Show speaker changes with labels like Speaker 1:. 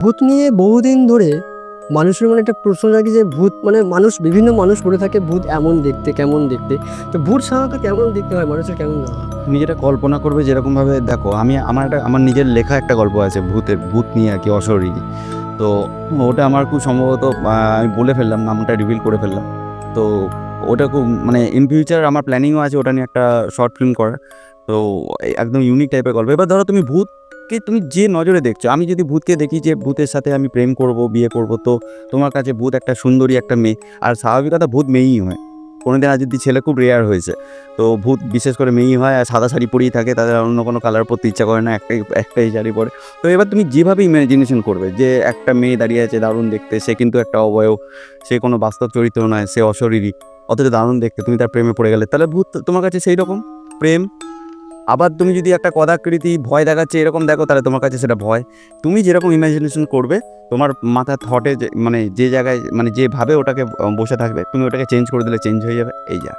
Speaker 1: ভূত নিয়ে বহুদিন ধরে মানুষের মনে একটা প্রশ্ন জাগে যে ভূত মানে বিভিন্ন মানুষ বলে থাকে ভূত এমন দেখতে কেমন দেখতে। তো ভূত সাধারণত কেমন দেখতে হয়, মানুষের কেমন না হয়?
Speaker 2: তুমি যেটা কল্পনা করবে যেরকমভাবে দেখো, আমার নিজের লেখা একটা গল্প আছে ভূত নিয়ে আর কি, অশরীরী। তো ওটা আমার খুব সম্ভবত আমি বলে ফেললাম, নামটা রিভিল করে ফেললাম। তো ওটা খুব মানে ইন ফিউচার আমার প্ল্যানিংও আছে ওটা নিয়ে একটা শর্ট ফিল্ম করার। তো একদম ইউনিক টাইপের গল্প। এবার ধরো তুমি ভূতকে তুমি যে নজরে দেখছো, আমি যদি ভূতকে দেখি যে ভূতের সাথে আমি প্রেম করব, বিয়ে করব, তো তোমার কাছে ভূত একটা সুন্দরী একটা মেয়ে। আর স্বাভাবিকতা ভূত মেয়েই হয়, কোনোদিন আর যদি ছেলে খুব রেয়ার হয়েছে। তো ভূত বিশেষ করে মেয়েই হয়, আর সাদা শাড়ি পরেই থাকে, তাদের অন্য কোনো কালার পরতে ইচ্ছা করে না, একটাই শাড়ি পরে। তো এবার তুমি যেভাবে ইমাজিনেশন করবে যে একটা মেয়ে দাঁড়িয়ে আছে দারুণ দেখতে, সে কিন্তু একটা অবয়ব, সে কোনো বাস্তব চরিত্র নয়, সে অশরীরী, অথচ দারুণ দেখতে, তুমি তার প্রেমে পড়ে গেলে, তাহলে ভূত তোমার কাছে সেই রকম প্রেম। আবার তুমি যদি একটা কদাকৃতি ভয় দেখাচ্ছে এরকম দেখো, তাহলে তোমার কাছে সেটা ভয়। তুমি যেরকম ইমাজিনেশন করবে, তোমার মাথার থটে যে জায়গায় যেভাবে ওটাকে বসে থাকবে, তুমি ওটাকে চেঞ্জ করে দিলে চেঞ্জ হয়ে যাবে, এই যা।